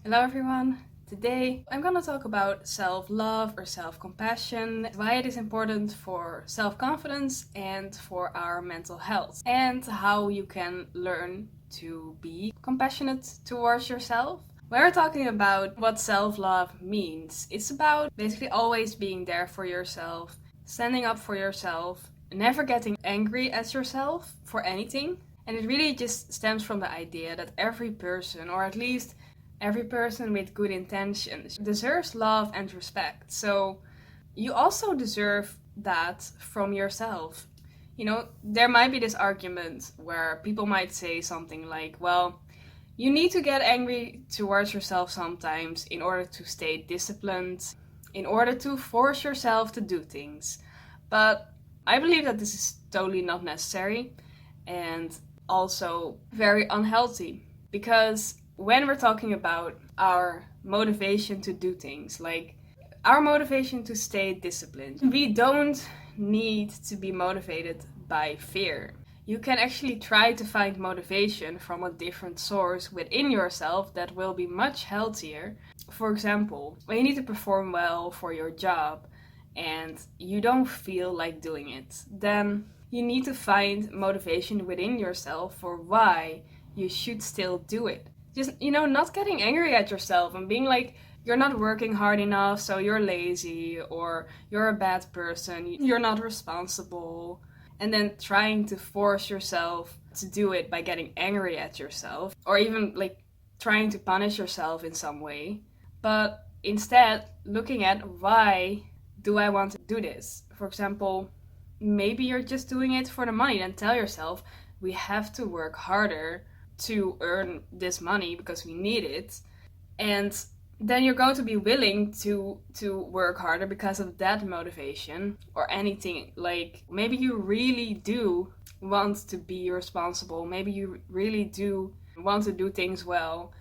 Hello everyone! Today I'm gonna talk about self-love or self-compassion, why it is important for self-confidence and for our mental health, and how you can learn to be compassionate towards yourself. When we're talking about what self-love means, it's about basically always being there for yourself, standing up for yourself, never getting angry at yourself for anything. And it really just stems from the idea that every person, or at least every person with good intentions, deserves love and respect. So you also deserve that from yourself. There might be this argument where people might say something like, well, you need to get angry towards yourself sometimes in order to stay disciplined, in order to force yourself to do things. But I believe that this is totally not necessary and also very unhealthy, because when we're talking about our motivation to do things, like our motivation to stay disciplined, we don't need to be motivated by fear. You can actually try to find motivation from a different source within yourself that will be much healthier. For example, when you need to perform well for your job and you don't feel like doing it, then you need to find motivation within yourself for why you should still do it. Just, not getting angry at yourself and being like, you're not working hard enough, so you're lazy, or you're a bad person, you're not responsible, and then trying to force yourself to do it by getting angry at yourself, or even like trying to punish yourself in some way. But instead, looking at why do I want to do this? For example, maybe you're just doing it for the money. Then tell yourself, we have to work harder to earn this money because we need it. And then you're going to be willing to work harder because of that motivation. Or anything, like maybe you really do want to be responsible, maybe you really do want to do things well,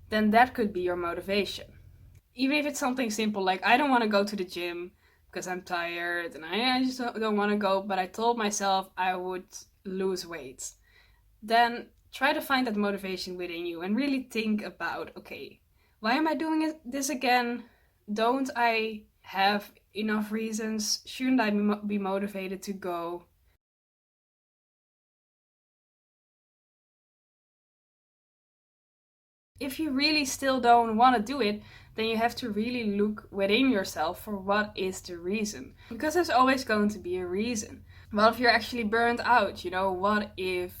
then that could be your motivation. Even if it's something simple like, I don't want to go to the gym because I'm tired and I just don't want to go, but I told myself I would lose weight. Then try to find that motivation within you and really think about, okay, why am I doing this again? Don't I have enough reasons? Shouldn't I be motivated to go? If you really still don't want to do it, then you have to really look within yourself for what is the reason. Because there's always going to be a reason. What if you're actually burned out? What if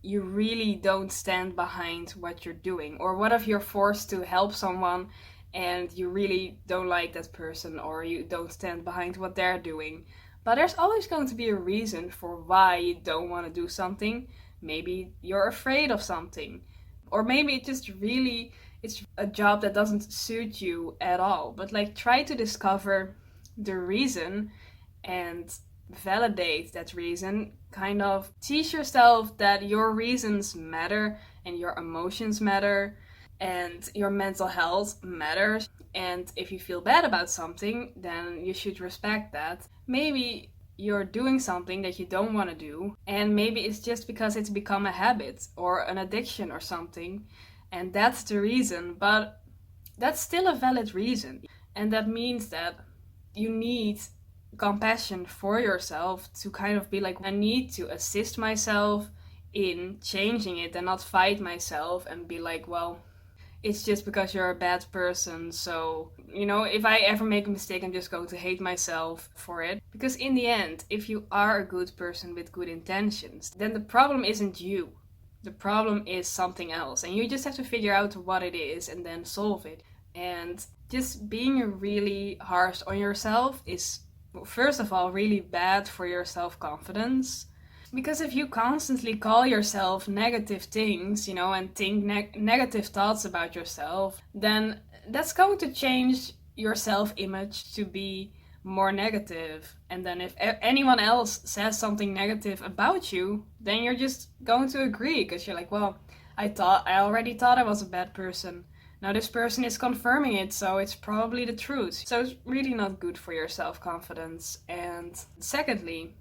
you really don't stand behind what you're doing? Or what if you're forced to help someone and you really don't like that person, or you don't stand behind what they're doing? But there's always going to be a reason for why you don't want to do something. Maybe you're afraid of something. Or maybe it's a job that doesn't suit you at all. But like, try to discover the reason and validate that reason. Kind of teach yourself that your reasons matter and your emotions matter and your mental health matters. And if you feel bad about something, then you should respect that. Maybe you're doing something that you don't want to do, and maybe it's just because it's become a habit or an addiction or something, and that's the reason. But that's still a valid reason, and that means that you need compassion for yourself to kind of be like, I need to assist myself in changing it and not fight myself and be like, well, it's just because you're a bad person, so, if I ever make a mistake, I'm just going to hate myself for it. Because in the end, if you are a good person with good intentions, then the problem isn't you. The problem is something else, and you just have to figure out what it is and then solve it. And just being really harsh on yourself is, first of all, really bad for your self-confidence. Because if you constantly call yourself negative things, and think negative thoughts about yourself, then that's going to change your self-image to be more negative. And then if anyone else says something negative about you, then you're just going to agree, because you're like, well, I already thought I was a bad person. Now this person is confirming it, so it's probably the truth. So it's really not good for your self-confidence. And secondly,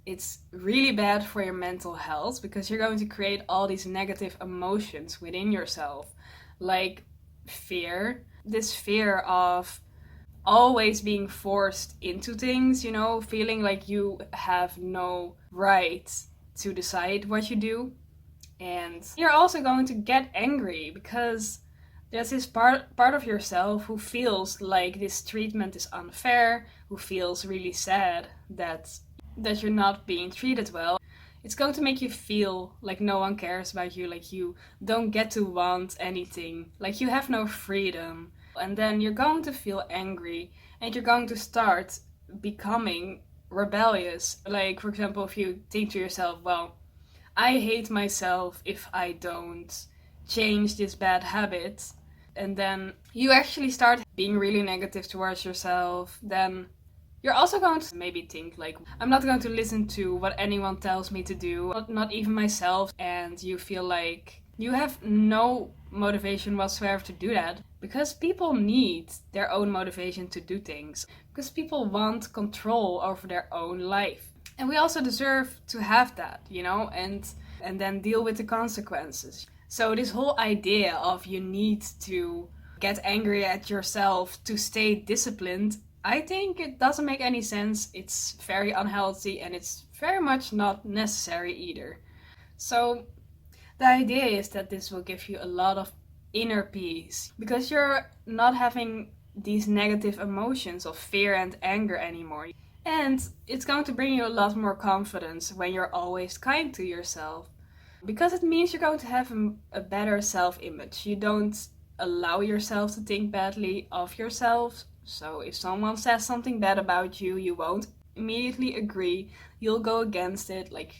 it's really bad for your mental health, because you're going to create all these negative emotions within yourself. Like, fear. This fear of always being forced into things, you know, feeling like you have no right to decide what you do. And you're also going to get angry because there's this part of yourself who feels like this treatment is unfair, who feels really sad that you're not being treated well. It's going to make you feel like no one cares about you, like you don't get to want anything, like you have no freedom. And then you're going to feel angry and you're going to start becoming rebellious. Like, for example, if you think to yourself, well, I hate myself if I don't change this bad habit, and then you actually start being really negative towards yourself, then you're also going to maybe think like, I'm not going to listen to what anyone tells me to do, not even myself, and you feel like you have no motivation whatsoever to do that, because people need their own motivation to do things, because people want control over their own life. And we also deserve to have that, you know, and then deal with the consequences. So this whole idea of you need to get angry at yourself to stay disciplined, I think it doesn't make any sense. It's very unhealthy and it's very much not necessary either. So the idea is that this will give you a lot of inner peace because you're not having these negative emotions of fear and anger anymore. And it's going to bring you a lot more confidence when you're always kind to yourself. Because it means you're going to have a better self-image. You don't allow yourself to think badly of yourself. So if someone says something bad about you, you won't immediately agree. You'll go against it. Like,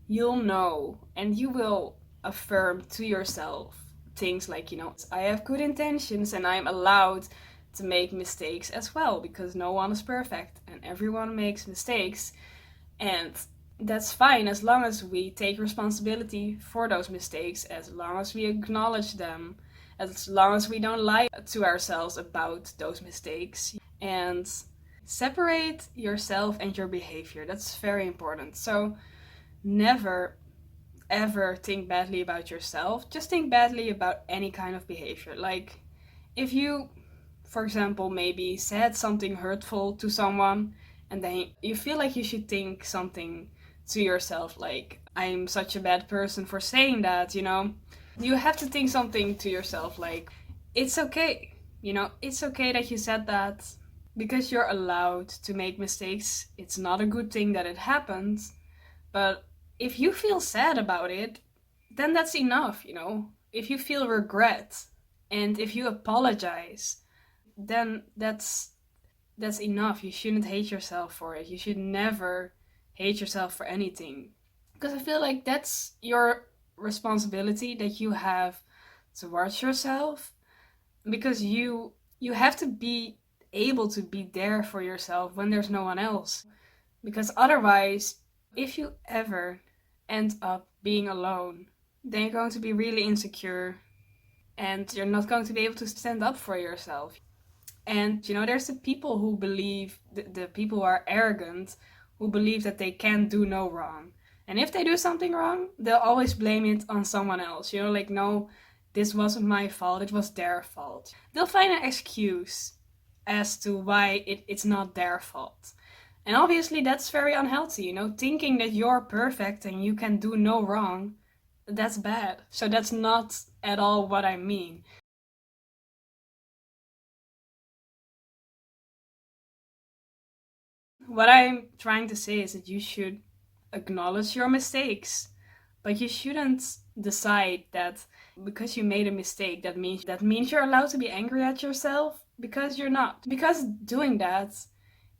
you'll know. And you will affirm to yourself things like, you know, I have good intentions and I'm allowed to make mistakes as well, because no one is perfect and everyone makes mistakes, and that's fine as long as we take responsibility for those mistakes, as long as we acknowledge them, as long as we don't lie to ourselves about those mistakes. And separate yourself and your behavior. That's very important. So never ever think badly about yourself. Just think badly about any kind of behavior. Like, if you, for example, maybe said something hurtful to someone, and then you feel like you should think something to yourself like, I'm such a bad person for saying that, you know? You have to think something to yourself like, it's okay, you know, it's okay that you said that, because you're allowed to make mistakes. It's not a good thing that it happened, but if you feel sad about it, then that's enough, you know? If you feel regret and if you apologize, then that's enough. You shouldn't hate yourself for it. You should never hate yourself for anything. Because I feel like that's your responsibility that you have towards yourself. Because you have to be able to be there for yourself when there's no one else. Because otherwise, if you ever end up being alone, then you're going to be really insecure and you're not going to be able to stand up for yourself. And, you know, there's the people who believe, the people who are arrogant, who believe that they can do no wrong. And if they do something wrong, they'll always blame it on someone else. You know, like, no, this wasn't my fault, it was their fault. They'll find an excuse as to why it's not their fault. And obviously that's very unhealthy, you know, thinking that you're perfect and you can do no wrong, that's bad. So that's not at all what I mean. What I'm trying to say is that you should acknowledge your mistakes, but you shouldn't decide that because you made a mistake, that means you're allowed to be angry at yourself, because you're not. Because doing that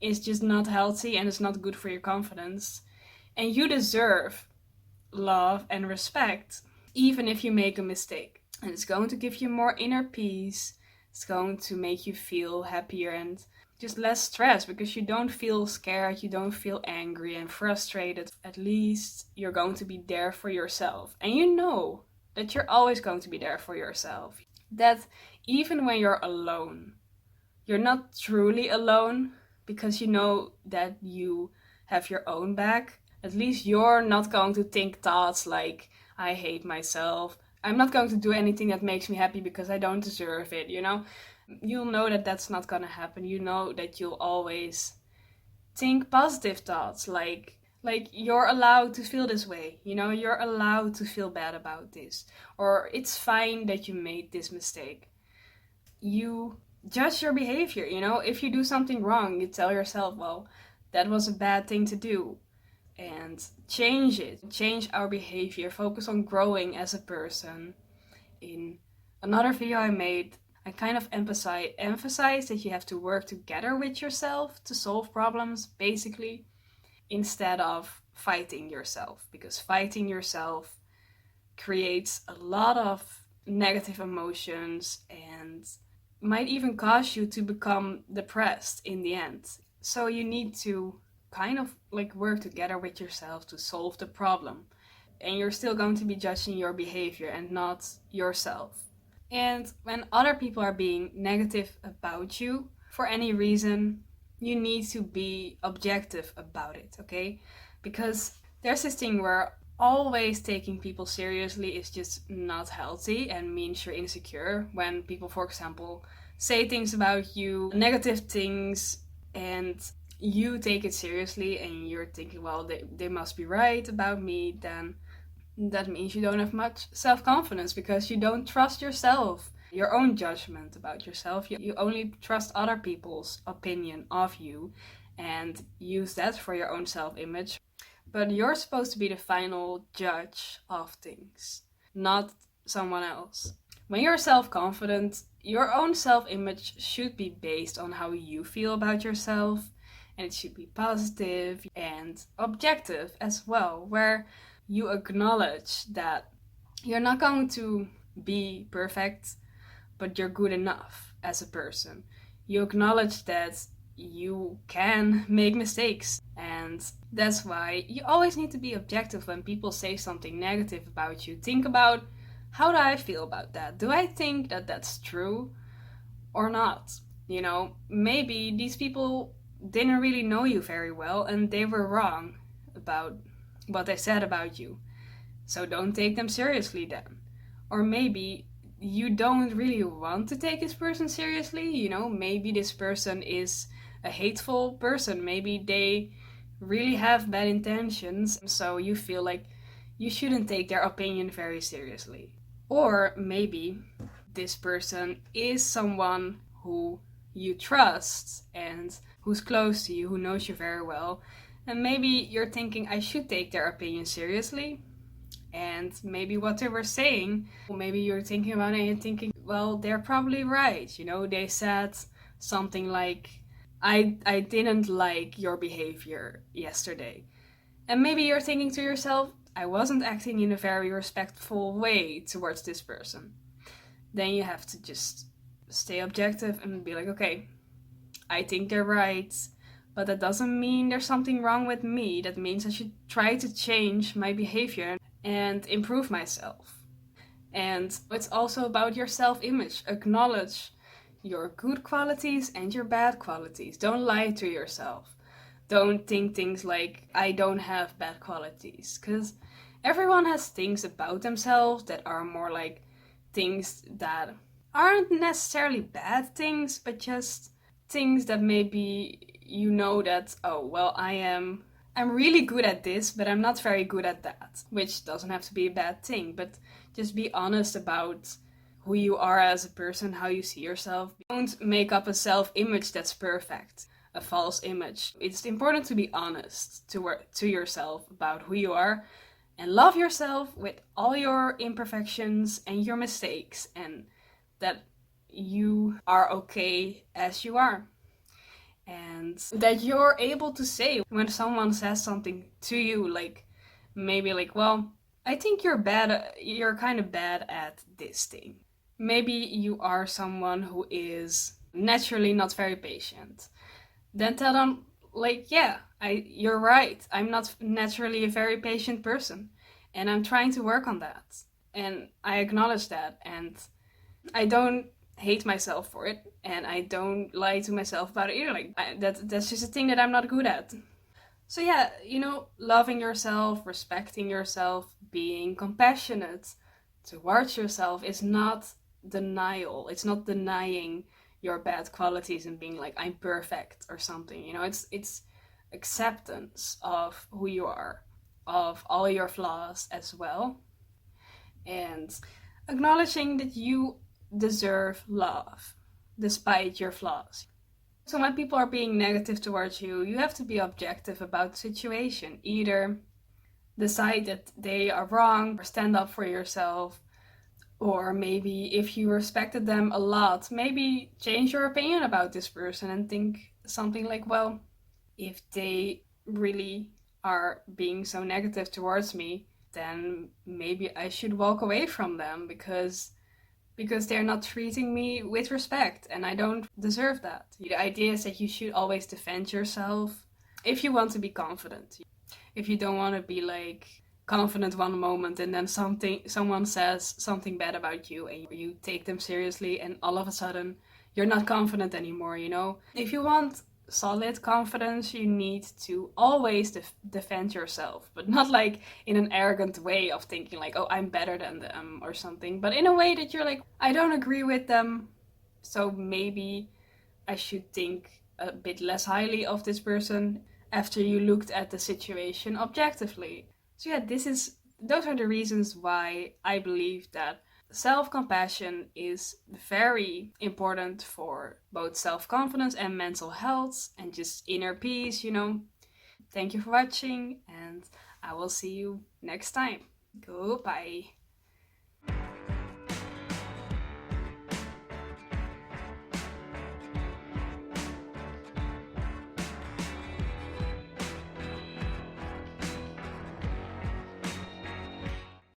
is just not healthy and it's not good for your confidence. And you deserve love and respect, even if you make a mistake. And it's going to give you more inner peace. It's going to make you feel happier and just less stress, because you don't feel scared, you don't feel angry and frustrated. At least you're going to be there for yourself. And you know that you're always going to be there for yourself. That even when you're alone, you're not truly alone, because you know that you have your own back. At least you're not going to think thoughts like, I hate myself, I'm not going to do anything that makes me happy because I don't deserve it, you know? You'll know that that's not gonna happen. You know that you'll always think positive thoughts, like you're allowed to feel this way, you know, you're allowed to feel bad about this, or it's fine that you made this mistake. You judge your behavior, you know, if you do something wrong, you tell yourself, well, that was a bad thing to do, and change it, change our behavior, focus on growing as a person. In another video I made, I kind of emphasize that you have to work together with yourself to solve problems, basically, instead of fighting yourself, because fighting yourself creates a lot of negative emotions and might even cause you to become depressed in the end. So you need to kind of like work together with yourself to solve the problem. And you're still going to be judging your behavior and not yourself. And when other people are being negative about you for any reason, you need to be objective about it, okay? Because there's this thing where always taking people seriously is just not healthy and means you're insecure. When people, for example, say things about you, negative things, and you take it seriously and you're thinking, well, they must be right about me, then that means you don't have much self-confidence because you don't trust yourself, your own judgment about yourself. You only trust other people's opinion of you and use that for your own self-image. But you're supposed to be the final judge of things, not someone else. When you're self-confident, your own self-image should be based on how you feel about yourself, and it should be positive and objective as well, where you acknowledge that you're not going to be perfect, but you're good enough as a person. You acknowledge that you can make mistakes, and that's why you always need to be objective when people say something negative about you. Think about, how do I feel about that? Do I think that that's true or not? You know, maybe these people didn't really know you very well and they were wrong about what they said about you. So don't take them seriously then. Or maybe you don't really want to take this person seriously, you know, maybe this person is a hateful person, maybe they really have bad intentions, so you feel like you shouldn't take their opinion very seriously. Or maybe this person is someone who you trust and who's close to you, who knows you very well, and maybe you're thinking, I should take their opinion seriously, and maybe what they were saying, maybe you're thinking about it and you're thinking, well, they're probably right, you know, they said something like, I didn't like your behavior yesterday. And maybe you're thinking to yourself, I wasn't acting in a very respectful way towards this person. Then you have to just stay objective and be like, okay, I think they're right, but that doesn't mean there's something wrong with me. That means I should try to change my behavior and improve myself. And it's also about your self-image. Acknowledge your good qualities and your bad qualities. Don't lie to yourself. Don't think things like, I don't have bad qualities. Because everyone has things about themselves that are more like things that aren't necessarily bad things, but just things that maybe you know that, oh, well, I'm really good at this, but I'm not very good at that. Which doesn't have to be a bad thing, but just be honest about who you are as a person, how you see yourself. Don't make up a self-image that's perfect, a false image. It's important to be honest to yourself about who you are and love yourself with all your imperfections and your mistakes, and that you are okay as you are. And that you're able to say when someone says something to you, like maybe like, well, I think you're kind of bad at this thing. Maybe you are someone who is naturally not very patient. Then tell them, like, yeah, you're right. I'm not naturally a very patient person, and I'm trying to work on that. And I acknowledge that, and I don't hate myself for it, and I don't lie to myself about it either. Like, that's just a thing that I'm not good at. So yeah, you know, loving yourself, respecting yourself, being compassionate towards yourself is not denial. It's not denying your bad qualities and being like, I'm perfect or something. You know, it's acceptance of who you are, of all your flaws as well, and acknowledging that you deserve love despite your flaws. So when people are being negative towards you, you have to be objective about the situation. Either decide that they are wrong or stand up for yourself, or maybe if you respected them a lot, maybe change your opinion about this person and think something like, well, if they really are being so negative towards me, then maybe I should walk away from them because they're not treating me with respect and I don't deserve that. The idea is that you should always defend yourself if you want to be confident. If you don't want to be like confident one moment and then someone says something bad about you and you take them seriously and all of a sudden you're not confident anymore, you know? If you want solid confidence, you need to always defend yourself, but not like in an arrogant way of thinking like, oh, I'm better than them or something, but in a way that you're like, I don't agree with them, so maybe I should think a bit less highly of this person after you looked at the situation objectively. So yeah, those are the reasons why I believe that self-compassion is very important for both self-confidence and mental health and just inner peace, you know. Thank you for watching and I will see you next time. Goodbye.